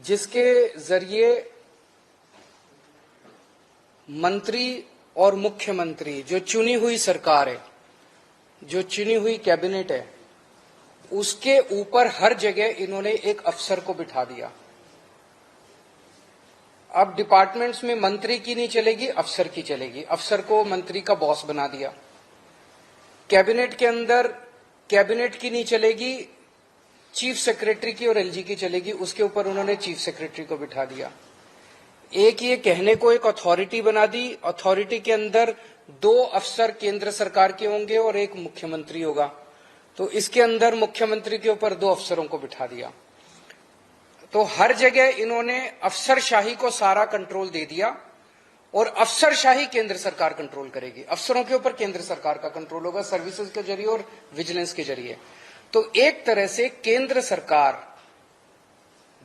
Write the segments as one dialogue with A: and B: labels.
A: जिसके जरिए मंत्री और मुख्यमंत्री, जो चुनी हुई सरकार है, जो चुनी हुई कैबिनेट है, उसके ऊपर हर जगह इन्होंने एक अफसर को बिठा दिया। अब डिपार्टमेंट्स में मंत्री की नहीं चलेगी, अफसर की चलेगी। अफसर को मंत्री का बॉस बना दिया। कैबिनेट के अंदर कैबिनेट की नहीं चलेगी, चीफ सेक्रेटरी की और एलजी की चलेगी, उसके ऊपर उन्होंने चीफ सेक्रेटरी को बिठा दिया। एक ये कहने को एक अथॉरिटी बना दी। अथॉरिटी के अंदर 2 अफसर केंद्र सरकार के होंगे और एक मुख्यमंत्री होगा। तो इसके अंदर मुख्यमंत्री के ऊपर 2 अफसरों को बिठा दिया। तो हर जगह इन्होंने अफसरशाही को सारा कंट्रोल दे दिया और अफसरशाही केंद्र सरकार कंट्रोल करेगी। अफसरों के ऊपर केंद्र सरकार का कंट्रोल होगा, सर्विसेज के जरिए और विजिलेंस के जरिए। तो एक तरह से केंद्र सरकार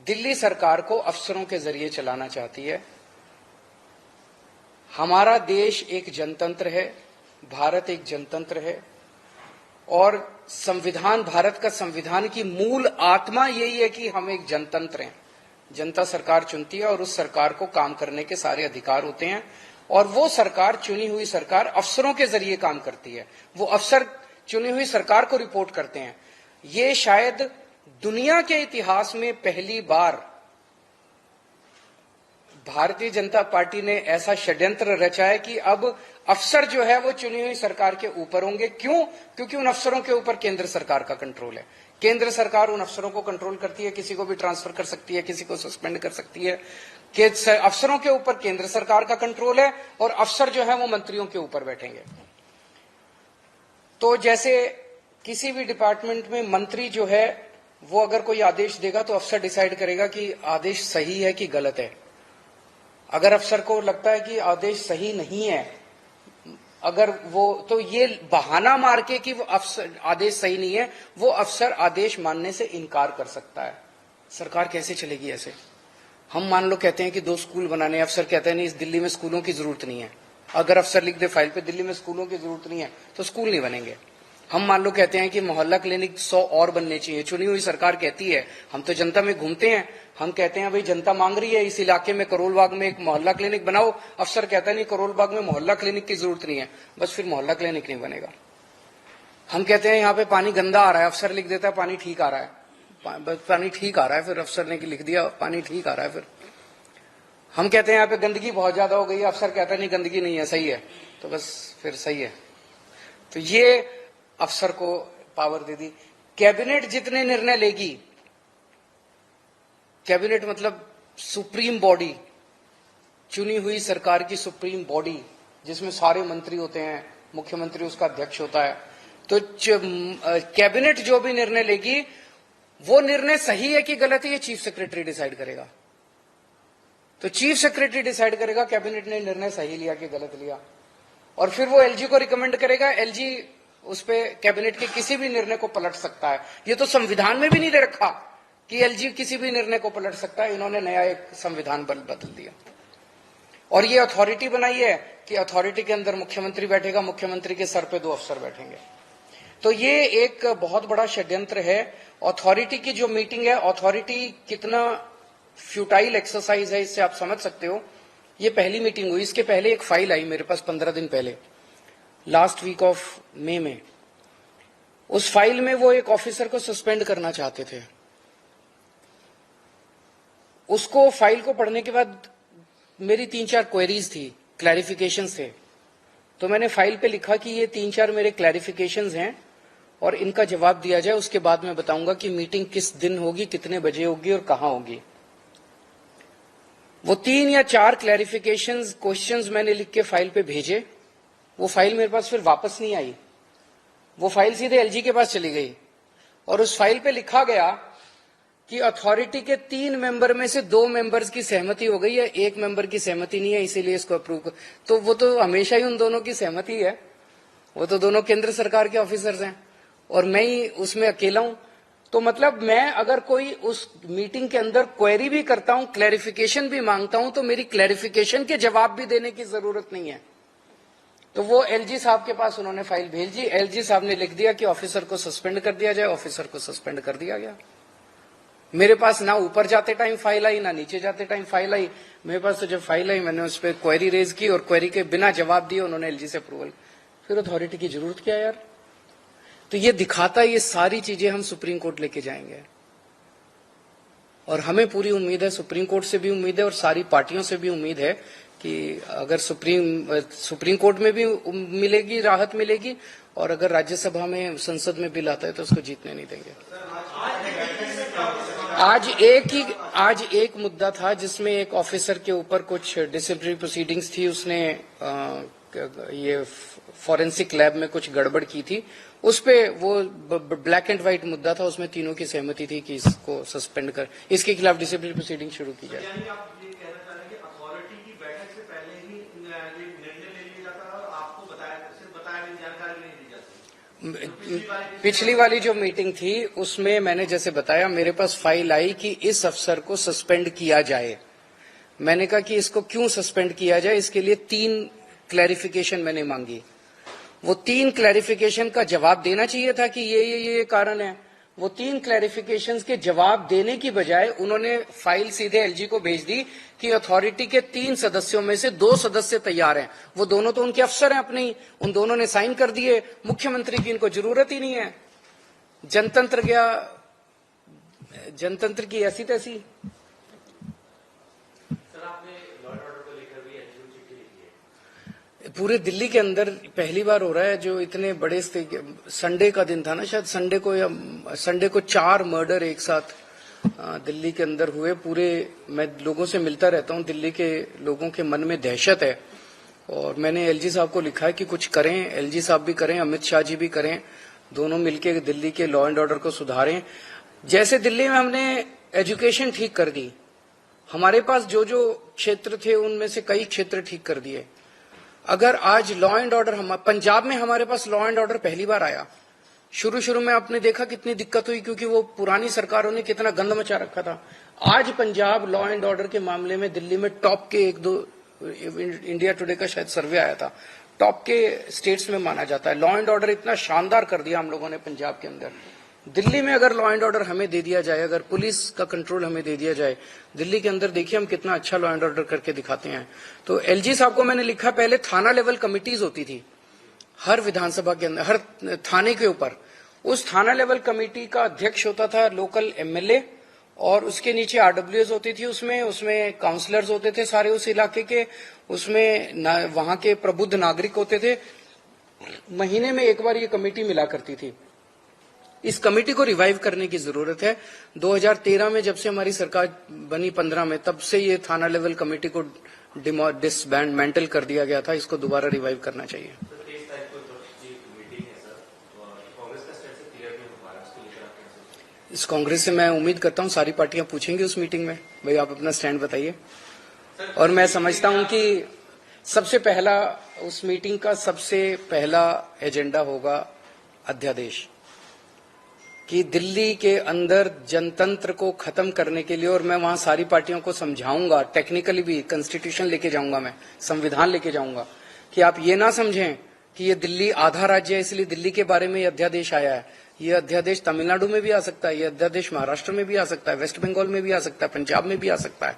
A: दिल्ली सरकार को अफसरों के जरिए चलाना चाहती है। हमारा देश एक जनतंत्र है, भारत एक जनतंत्र है और संविधान, भारत का संविधान की मूल आत्मा यही है कि हम एक जनतंत्र हैं। जनता सरकार चुनती है और उस सरकार को काम करने के सारे अधिकार होते हैं और वो सरकार, चुनी हुई सरकार, अफसरों के जरिए काम करती है। वो अफसर चुनी हुई सरकार को रिपोर्ट करते हैं। ये शायद दुनिया के इतिहास में पहली बार भारतीय जनता पार्टी ने ऐसा षड्यंत्र रचा है कि अब अफसर जो है वो चुनी हुई सरकार के ऊपर होंगे। क्यों? क्योंकि उन अफसरों के ऊपर केंद्र सरकार का कंट्रोल है। केंद्र सरकार उन अफसरों को कंट्रोल करती है, किसी को भी ट्रांसफर कर सकती है, किसी को सस्पेंड कर सकती है। अफसरों के ऊपर केंद्र सरकार का कंट्रोल है और अफसर जो है वो मंत्रियों के ऊपर बैठेंगे। तो जैसे किसी भी डिपार्टमेंट में मंत्री जो है वो अगर कोई आदेश देगा तो अफसर डिसाइड करेगा कि आदेश सही है कि गलत है। अगर अफसर को लगता है कि आदेश सही नहीं है, अगर वो, तो ये बहाना मार के कि वो अफसर आदेश सही नहीं है, वो अफसर आदेश मानने से इनकार कर सकता है। सरकार कैसे चलेगी ऐसे? हम मान लो कहते हैं कि 2 स्कूल बनाने, अफसर कहते हैं नहीं, इस दिल्ली में स्कूलों की जरूरत नहीं है। अगर अफसर लिख दे फाइल पे दिल्ली में स्कूलों की जरूरत नहीं है तो स्कूल नहीं बनेंगे। हम मान लो कहते हैं कि मोहल्ला क्लिनिक 100 और बनने चाहिए। चुनी हुई सरकार कहती है, हम तो जनता में घूमते हैं, हम कहते हैं भाई जनता मांग रही है इस इलाके में करोल बाग में एक मोहल्ला क्लिनिक बनाओ। अफसर कहता है नहीं, करोल बाग में मोहल्ला क्लिनिक की जरूरत नहीं है, बस फिर मोहल्ला क्लिनिक नहीं बनेगा। हम कहते हैं यहाँ पे पानी गंदा आ रहा है, अफसर लिख देता है पानी ठीक आ रहा है, पानी ठीक आ रहा है, फिर अफसर ने लिख दिया पानी ठीक आ रहा है। फिर हम कहते हैं यहाँ पे गंदगी बहुत ज्यादा हो गई है, अफसर कहता है नहीं गंदगी नहीं है, सही है, तो बस फिर सही है। तो ये अफसर को पावर दे दी। कैबिनेट जितने निर्णय लेगी, कैबिनेट मतलब सुप्रीम बॉडी, चुनी हुई सरकार की सुप्रीम बॉडी, जिसमें सारे मंत्री होते हैं, मुख्यमंत्री उसका अध्यक्ष होता है। तो कैबिनेट जो भी निर्णय लेगी वो निर्णय सही है कि गलत है, ये चीफ सेक्रेटरी डिसाइड करेगा। तो चीफ सेक्रेटरी डिसाइड करेगा कैबिनेट ने निर्णय सही लिया कि गलत लिया, और फिर वो एलजी को रिकमेंड करेगा। एलजी उस पे कैबिनेट के किसी भी निर्णय को पलट सकता है। ये तो संविधान में भी नहीं दे रखा कि एलजी किसी भी निर्णय को पलट सकता है। इन्होंने नया एक संविधान बदल दिया और ये अथॉरिटी बनाई है कि अथॉरिटी के अंदर मुख्यमंत्री बैठेगा, मुख्यमंत्री के सर पे 2 अफसर बैठेंगे। तो ये एक बहुत बड़ा षड्यंत्र है। अथॉरिटी की जो मीटिंग है, अथॉरिटी कितना फ्यूटाइल एक्सरसाइज है इससे आप समझ सकते हो। ये पहली मीटिंग हुई, इसके पहले एक फाइल आई मेरे पास 15 दिन पहले, लास्ट वीक ऑफ मई में। उस फाइल में वो एक ऑफिसर को सस्पेंड करना चाहते थे। उसको फाइल को पढ़ने के बाद मेरी 3-4 क्वेरीज थी, क्लैरिफिकेशंस थे। तो मैंने फाइल पे लिखा कि ये 3-4 मेरे क्लैरिफिकेशंस हैं और इनका जवाब दिया जाए, उसके बाद मैं बताऊंगा कि मीटिंग किस दिन होगी, कितने बजे होगी और कहां होगी। वो 3 या 4 क्लैरिफिकेशंस, क्वेश्चंस मैंने लिख के फाइल पे भेजे। वो फाइल मेरे पास फिर वापस नहीं आई, वो फाइल सीधे एलजी के पास चली गई और उस फाइल पे लिखा गया कि अथॉरिटी के 3 मेंबर में से 2 मेंबर्स की सहमति हो गई है, 1 मेंबर की सहमति नहीं है, इसीलिए इसको अप्रूव कर। तो वो तो हमेशा ही उन दोनों की सहमति है, वो तो दोनों केंद्र सरकार के ऑफिसर्स हैं और मैं ही उसमें अकेला हूं। तो मतलब मैं अगर कोई उस मीटिंग के अंदर क्वेरी भी करता हूं, क्लैरिफिकेशन भी मांगता हूं, तो मेरी क्लैरिफिकेशन के जवाब भी देने की जरूरत नहीं है। तो वो एलजी साहब के पास उन्होंने फाइल भेजी, एलजी साहब ने लिख दिया कि ऑफिसर को सस्पेंड कर दिया जाए, ऑफिसर को सस्पेंड कर दिया गया। मेरे पास ना ऊपर जाते टाइम फाइल आई, ना नीचे जाते टाइम फाइल आई। मेरे पास तो जब फाइल आई मैंने उस पर क्वेरी रेज की और क्वेरी के बिना जवाब दिए उन्होंने एलजी से अप्रूवल। फिर अथॉरिटी की जरूरत क्या यार? तो ये दिखाता है ये सारी चीजें हम सुप्रीम कोर्ट लेके जाएंगे और हमें पूरी उम्मीद है, सुप्रीम कोर्ट से भी उम्मीद है और सारी पार्टियों से भी उम्मीद है कि अगर सुप्रीम कोर्ट में भी मिलेगी, राहत मिलेगी और अगर राज्यसभा में, संसद में बिल आता है तो उसको जीतने नहीं देंगे। आज एक मुद्दा था जिसमें एक ऑफिसर के ऊपर कुछ डिसिप्लिनरी प्रोसीडिंग्स थी, उसने ये फॉरेंसिक लैब में कुछ गड़बड़ की थी, उस पे वो ब्लैक एंड व्हाइट मुद्दा था, उसमें तीनों की सहमति थी कि इसको सस्पेंड कर, इसके खिलाफ डिसिप्लिनरी प्रोसीडिंग शुरू की जाए।
B: यानी आप ये कहना चाह रहे हैं कि अथॉरिटी की बैठक से पहले ही निर्णय ले लिया जाता है और आपको सिर्फ बताया नहीं, जानकारी नहीं दी जाती।
A: पिछली वाली जो मीटिंग थी उसमें मैंने जैसे बताया, मेरे पास फाइल आई कि इस अफसर को सस्पेंड किया जाए। मैंने कहा कि इसको क्यों सस्पेंड किया जाए, इसके लिए 3 क्लैरिफिकेशन मैंने मांगी। वो 3 क्लैरिफिकेशन का जवाब देना चाहिए था कि ये कारण है। वो 3 क्लैरिफिकेशंस के जवाब देने की बजाय उन्होंने फाइल सीधे एलजी को भेज दी कि अथॉरिटी के 3 सदस्यों में से 2 सदस्य तैयार हैं। वो दोनों तो उनके अफसर हैं अपने ही, उन दोनों ने साइन कर दिए। मुख्यमंत्री की इनको जरूरत ही नहीं है। जनतंत्र गया, जनतंत्र की ऐसी तैसी। पूरे दिल्ली के अंदर पहली बार हो रहा है जो इतने बड़े संडे का दिन था ना, शायद संडे को 4 मर्डर एक साथ दिल्ली के अंदर हुए। पूरे मैं लोगों से मिलता रहता हूं, दिल्ली के लोगों के मन में दहशत है और मैंने एलजी साहब को लिखा है कि कुछ करें, एलजी साहब भी करें, अमित शाह जी भी करें, दोनों मिलकर दिल्ली के लॉ एंड ऑर्डर को सुधारें। जैसे दिल्ली में हमने एजुकेशन ठीक कर दी, हमारे पास जो जो क्षेत्र थे उनमें से कई क्षेत्र ठीक कर दिए। अगर आज लॉ एंड ऑर्डर, पंजाब में हमारे पास लॉ एंड ऑर्डर पहली बार आया। शुरू में आपने देखा कितनी दिक्कत हुई क्योंकि वो पुरानी सरकारों ने कितना गंद मचा रखा था। आज पंजाब लॉ एंड ऑर्डर के मामले में दिल्ली में टॉप के 1-2, इंडिया टुडे का शायद सर्वे आया था, टॉप के स्टेट्स में माना जाता है। लॉ एंड ऑर्डर इतना शानदार कर दिया हम लोगों ने पंजाब के अंदर। दिल्ली में अगर लॉ एंड ऑर्डर हमें दे दिया जाए, अगर पुलिस का कंट्रोल हमें दे दिया जाए दिल्ली के अंदर, देखिए हम कितना अच्छा लॉ एंड ऑर्डर करके दिखाते हैं। तो एलजी साहब को मैंने लिखा, पहले थाना लेवल कमिटीज होती थी हर विधानसभा के अंदर, हर थाने के ऊपर। उस थाना लेवल कमेटी का अध्यक्ष होता था लोकल एमएलए और उसके नीचे आरडब्ल्यूएस होती थी, उसमें काउंसलर्स होते थे सारे उस इलाके के, उसमें वहां के प्रबुद्ध नागरिक होते थे। महीने में एक बार ये कमेटी मिला करती थी। इस कमेटी को रिवाइव करने की जरूरत है। 2013 में जब से हमारी सरकार बनी 15 में, तब से ये थाना लेवल कमेटी को डिसमेंटल कर दिया गया था। इसको दोबारा रिवाइव करना चाहिए। इस कांग्रेस से मैं उम्मीद करता हूं सारी पार्टियां पूछेंगी उस मीटिंग में, भाई आप अपना स्टैंड बताइए। और मैं समझता हूं कि सबसे पहला उस मीटिंग का सबसे पहला एजेंडा होगा अध्यादेश, कि दिल्ली के अंदर जनतंत्र को खत्म करने के लिए, और मैं वहां सारी पार्टियों को समझाऊंगा, टेक्निकली भी कॉन्स्टिट्यूशन लेके जाऊंगा, मैं संविधान लेके जाऊंगा, कि आप ये ना समझें कि ये दिल्ली आधा राज्य है इसलिए दिल्ली के बारे में ये अध्यादेश आया है। ये अध्यादेश तमिलनाडु में भी आ सकता है, ये अध्यादेश महाराष्ट्र में भी आ सकता है, वेस्ट बंगाल में भी आ सकता है, पंजाब में भी आ सकता है।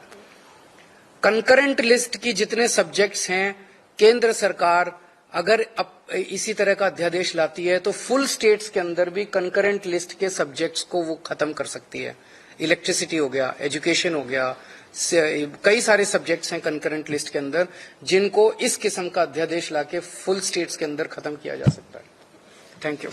A: कंकरेंट लिस्ट की जितने सब्जेक्ट्स हैं, केंद्र सरकार अगर इसी तरह का अध्यादेश लाती है तो फुल स्टेट्स के अंदर भी कंकरेंट लिस्ट के सब्जेक्ट्स को वो खत्म कर सकती है। इलेक्ट्रिसिटी हो गया, एजुकेशन हो गया, कई सारे सब्जेक्ट्स हैं कंकरेंट लिस्ट के अंदर जिनको इस किस्म का अध्यादेश लाके फुल स्टेट्स के अंदर खत्म किया जा सकता है। Thank you.